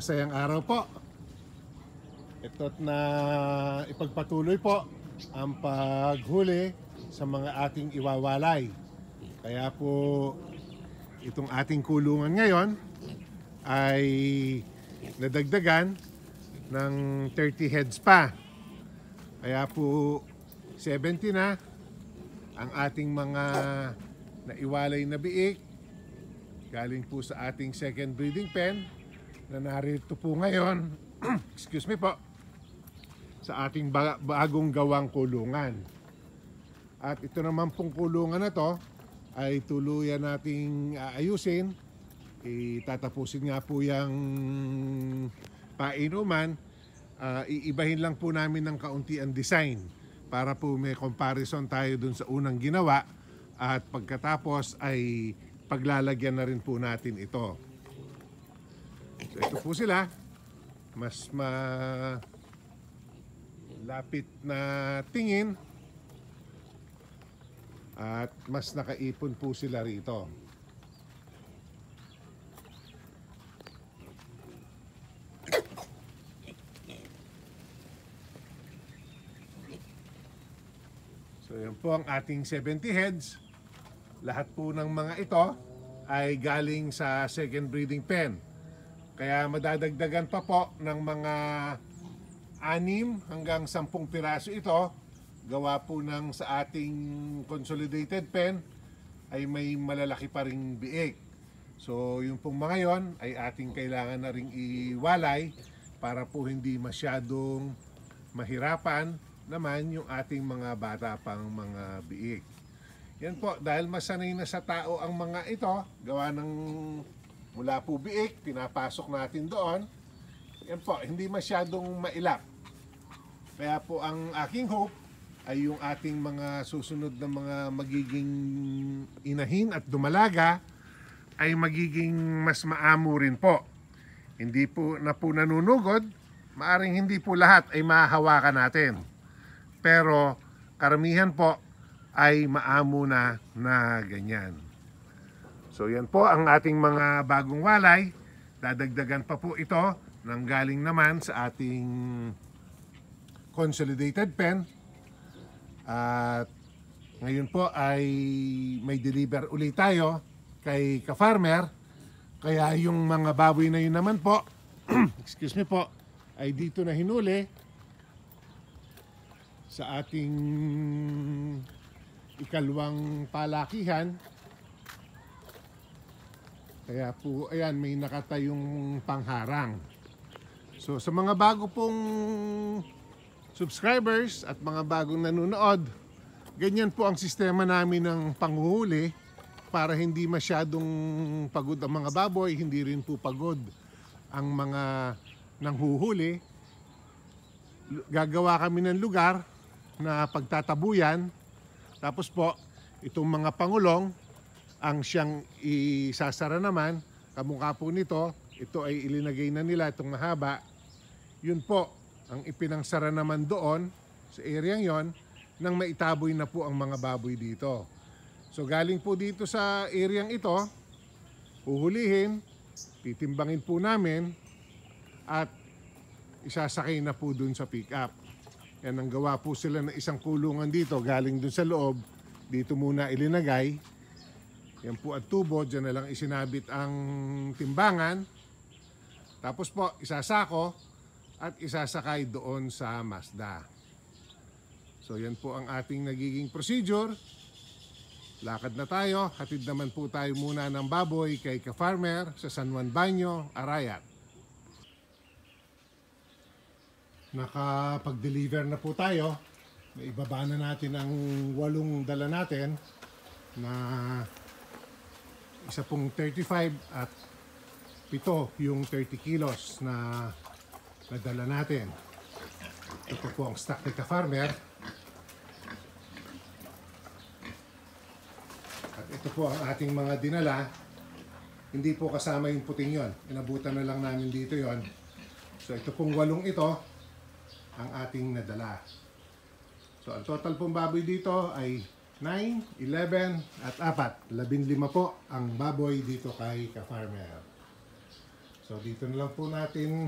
masayang araw po. Ito't na ipagpatuloy po ang paghuli sa mga ating iwawalay. Kaya po itong ating kulungan ngayon ay nadagdagan ng 30 heads pa. Kaya po 70 na ang ating mga naiwalay na biik galing po sa ating second breeding pen na narito po ngayon excuse me po, sa ating bagong gawang kulungan. At ito naman pong kulungan na to ay tuluyan nating aayusin. Tatapusin nga po yung painuman. Iibahin lang po namin ng kaunti ang design para po may comparison tayo dun sa unang ginawa, at pagkatapos ay paglalagyan na rin po natin ito. So ito po sila, mas malapit na tingin at mas nakaipon po sila rito. So yan po ang ating 70 heads. Lahat po ng mga ito ay galing sa second breeding pen. Kaya madadagdagan pa po ng mga 6 hanggang 10 piraso ito. Gawa po ng sa ating consolidated pen ay may malalaki pa ring biik. So yung pong mga yon ay ating kailangan na ring iwalay para po hindi masyadong mahirapan naman yung ating mga bata pang mga biik. Yan po, dahil masanay na sa tao ang mga ito, gawa ng mula po biik, pinapasok natin doon. Yan po, hindi masyadong mailap. Kaya po ang aking hope ay yung ating mga susunod na mga magiging inahin at dumalaga ay magiging mas maamo rin po. Hindi po na po nanunugod, maaring hindi po lahat ay mahahawakan natin. Pero karamihan po ay maamo na ganyan. So yan po ang ating mga bagong walay. Dadagdagan pa po ito nang galing naman sa ating consolidated pen. At ngayon po ay may deliver ulit tayo kay ka-farmer. Kaya yung mga baboy na yun naman po excuse me po, ay dito na hinuli sa ating ikalawang palakihan. Kaya po ayan, may nakatayong pangharang. So sa mga bago pong subscribers at mga bagong nanonood, ganyan po ang sistema namin ng panghuhuli para hindi masyadong pagod ang mga baboy, hindi rin po pagod ang mga nanghuhuli. Gagawa kami ng lugar na pagtatabuyan. Tapos po, itong mga pangulong ang siyang isasara naman. Kamukha po nito, ito ay ilinagay na nila, itong mahaba. Yun po, ang ipinangsara naman doon sa area yon nang maitaboy na po ang mga baboy dito. So galing po dito sa area ito, huhulihin, titimbangin po namin at isasakay na po dun sa pick-up. Yan, ang gawa po sila ng isang kulungan dito, galing dun sa loob, dito muna ilinagay. Yan po at tubo, dyan na lang isinabit ang timbangan. Tapos po, isasako at isasakay doon sa Mazda. So yan po ang ating nagiging procedure. Lakad na tayo, hatid naman po tayo muna ng baboy kay ka-farmer sa San Juan Banyo, Arayat. Nakapag-deliver na po tayo. Ibaba na natin ang 8 dala natin na isa pong 35 at 7 yung 30 kilos na nadala natin. Ito po ang stock ni ka-farmer. At ito po ang ating mga dinala. Hindi po kasama yung puting yon. Inabutan na lang namin dito yon. So ito pong 8 ito ang ating nadala. So ang total pong baboy dito ay 9, 11 at 4. 15 po ang baboy dito kay ka-farmer. So dito na lang po natin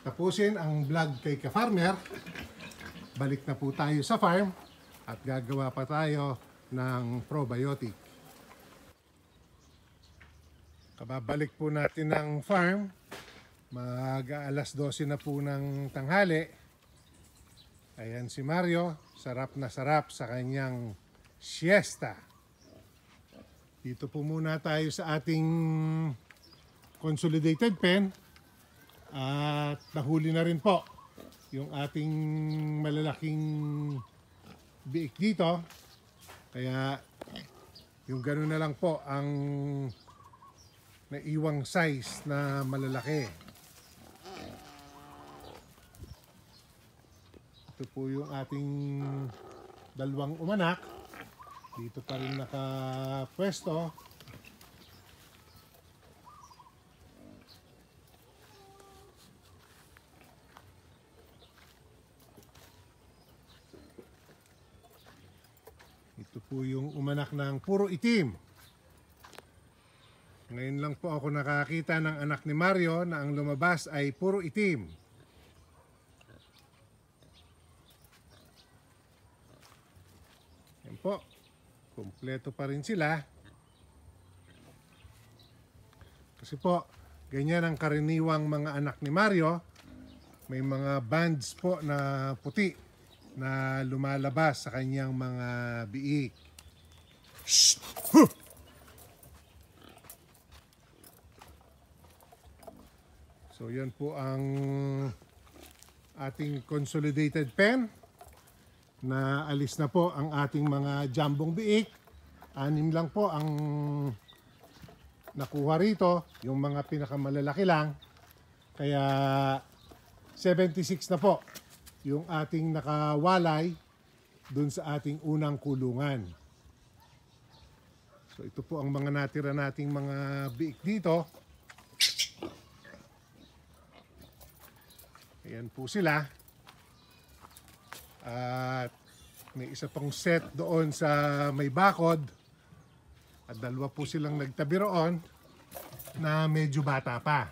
tapusin ang vlog kay Ka-Farmer. Balik na po tayo sa farm at gagawa pa tayo ng probiotic. Kababalik po natin ng farm. Mag-aalas 12 na po ng tanghali. Ayan si Mario, sarap na sarap sa kanyang siesta. Dito po muna tayo sa ating consolidated pen. At nahuli na rin po yung ating malalaking biik dito. Kaya yung gano'n na lang po ang naiwang size na malalaki. Ito po yung ating dalawang umanak. Dito pa rin nakapwesto. Ito po yung umanak ng puro itim. Ngayon lang po ako nakakita ng anak ni Mario na ang lumabas ay puro itim. Yan po. Kompleto pa rin sila. Kasi po, ganyan ang karaniwang mga anak ni Mario. May mga bands po na puti na lumalabas sa kanyang mga biik. Shh! Huh! So yan po ang ating consolidated pen. Na alis na po ang ating mga jambong biik. 6 lang po ang nakuha rito, yung mga pinakamalalaki lang. Kaya 76 na po yung ating nakawalay dun sa ating unang kulungan. So ito po ang mga natira nating mga biik dito. Ayan po sila. At may isa pang set doon sa may bakod. At 2 po silang nagtabi roon na medyo bata pa.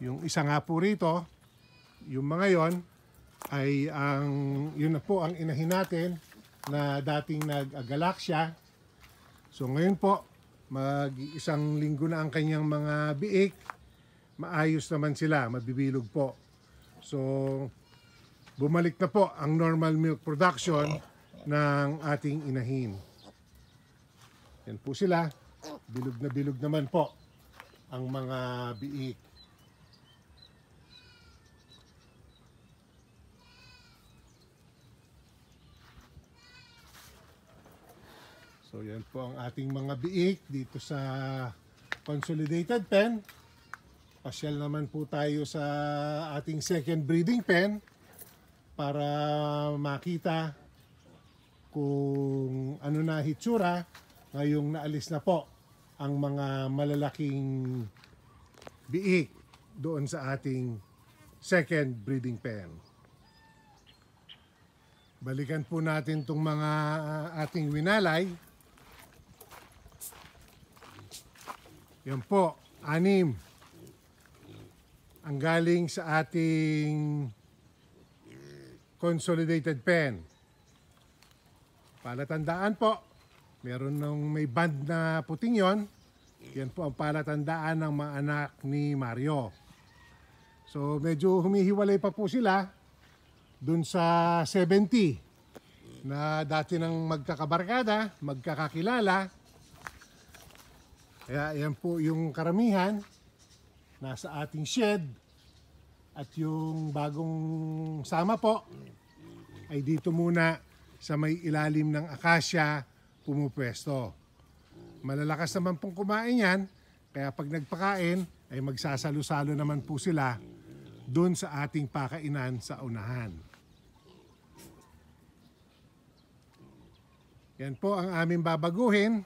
Yung isa nga po rito, yung mga yon ay yun na po ang inahin natin na dating nag-agalaksya. So ngayon po, mag-1 linggo na ang kanyang mga biik. Maayos naman sila, mabibilog po. So, bumalik na po ang normal milk production ng ating inahin. Yan po sila. Bilog na bilog naman po ang mga biik. So, yan po ang ating mga biik dito sa consolidated pen. Pasyal naman po tayo sa ating second breeding pen para makita kung ano na hitsura ngayong naalis na po ang mga malalaking biik doon sa ating second breeding pen. Balikan po natin itong mga ating winalay. Yan po, 6 ang galing sa ating consolidated pen. Palatandaan po, meron nung may band na puting yon. Yan po ang palatandaan ng mga anak ni Mario. So medyo humihiwalay pa po sila dun sa 70 na dati nang magkakabarkada, magkakakilala. Kaya yan po yung karamihan nasa ating shed. At yung bagong sama po ay dito muna sa may ilalim ng akasya pumupwesto. Malalakas naman pong kumain yan, kaya pag nagpakain ay magsasalo-salo naman po sila doon sa ating pakainan sa unahan. Yan po ang aming babaguhin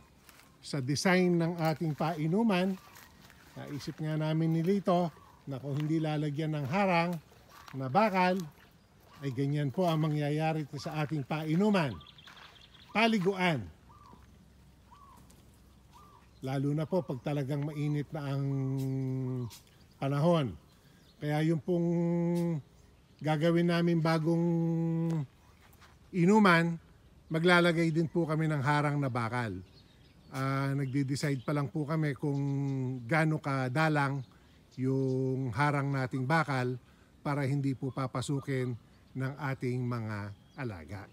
sa design ng ating painuman. Naisip nga namin ni Lito na kung hindi lalagyan ng harang na bakal, ay ganyan po ang mangyayari sa ating painuman. Paliguan. Lalo na po pag talagang mainit na ang panahon. Kaya yung pong gagawin namin bagong inuman, maglalagay din po kami ng harang na bakal. Nagde-decide pa lang po kami kung gaano kadalang yung harang nating bakal para hindi po papasukin ng ating mga alaga.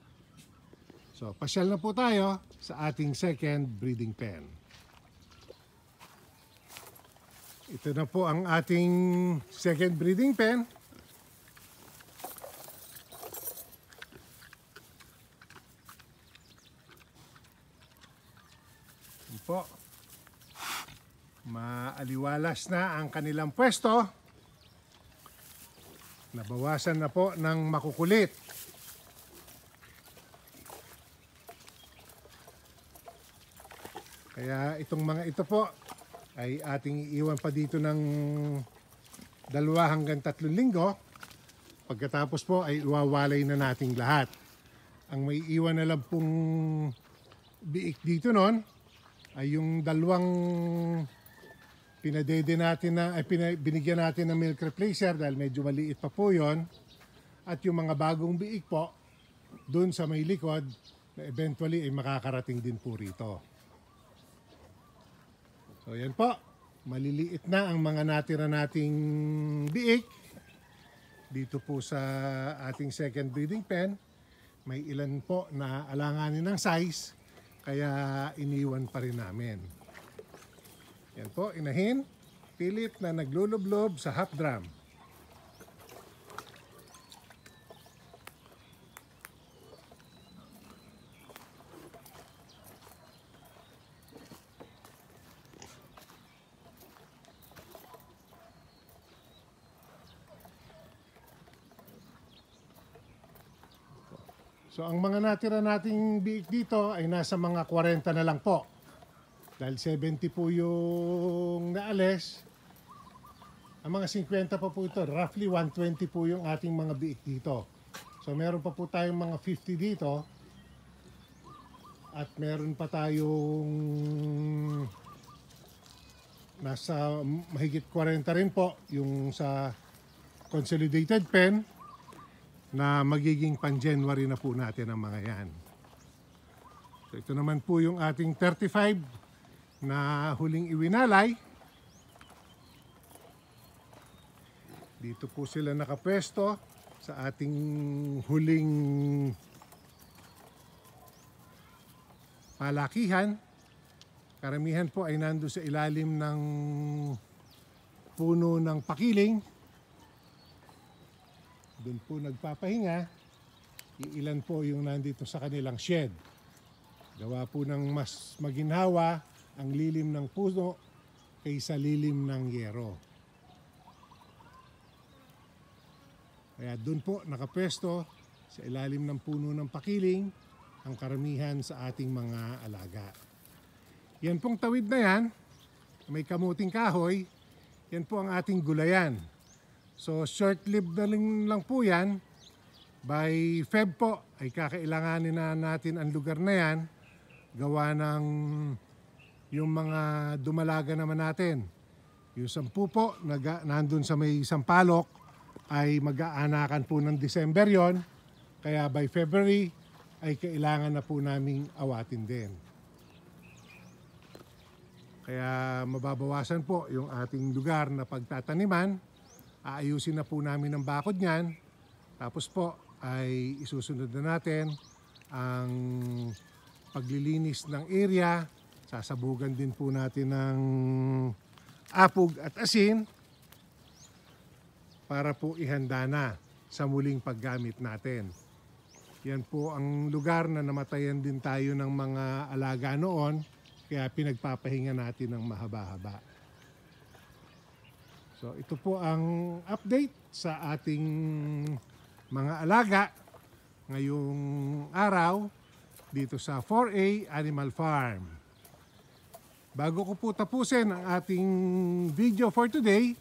So, pasyal na po tayo sa ating second breeding pen. Ito na po ang ating second breeding pen. Ito po. Maaliwalas na ang kanilang pwesto. Nabawasan na po ng makukulit. Kaya itong mga ito po ay ating iiwan pa dito ng 2 hanggang 3 linggo. Pagkatapos po ay iwawalay na nating lahat. Ang may iwan na lang pong biik dito nun ay yung 2 pinadede natin na, binigyan natin ng milk replacer dahil medyo maliit pa po yon. At yung mga bagong biik po dun sa may likod na eventually ay makakarating din po rito. So yan po, maliliit na ang mga natira nating biik dito po sa ating second breeding pen. May ilan po na alanganin ng size kaya iniwan pa rin namin. Yan po, inahin, pilit na naglulublob sa half drum. So ang mga natira nating biik dito ay nasa mga 40 na lang po. Dahil 70 po yung naalis. Ang mga 50 pa po ito, roughly 120 po yung ating mga biik dito. So meron pa po tayong mga 50 dito. At meron pa tayong nasa mahigit 40 rin po yung sa consolidated pen na magiging pan-January na po natin ang mga yan. So ito naman po yung ating 35 na huling iwinalay. Dito po sila nakapwesto sa ating huling palakihan. Karamihan po ay nando sa ilalim ng puno ng pakiling. Doon po nagpapahinga. Iilan po yung nandito sa kanilang shed. Gawa po ng mas maginhawa ang lilim ng puno kaysa lilim ng yero. Kaya doon po nakapwesto sa ilalim ng puno ng pakiling ang karamihan sa ating mga alaga. Yan pong tawid na yan, may kamuting kahoy, yan po ang ating gulayan. So short-lived na lang po yan. By Feb po ay kakailanganin na natin ang lugar na yan. Gawa ng yung mga dumalaga naman natin. Yung 10 po, nandun sa may Sampaloc ay mag-aanakan po ng December yon. Kaya by February ay kailangan na po naming awatin din. Kaya mababawasan po yung ating lugar na pagtataniman. Aayusin na po namin ang bakod niyan. Tapos po ay isusunod na natin ang paglilinis ng area. Sasabugan din po natin ng apog at asin para po ihanda na sa muling paggamit natin. Yan po ang lugar na namatayan din tayo ng mga alaga noon, kaya pinagpapahinga natin ng mahaba-haba. So ito po ang update sa ating mga alaga ngayong araw dito sa 4A Animal Farm. Bago ko po tapusin ang ating video for today,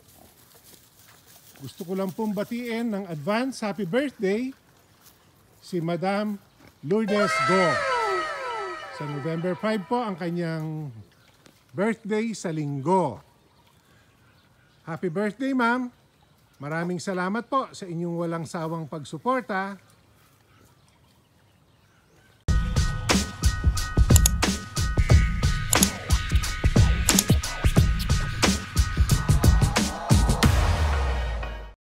gusto ko lang pong batiin ng advance happy birthday si Madam Lourdes Go. Sa November 5 po ang kanyang birthday sa linggo. Happy birthday, ma'am! Maraming salamat po sa inyong walang sawang pagsuporta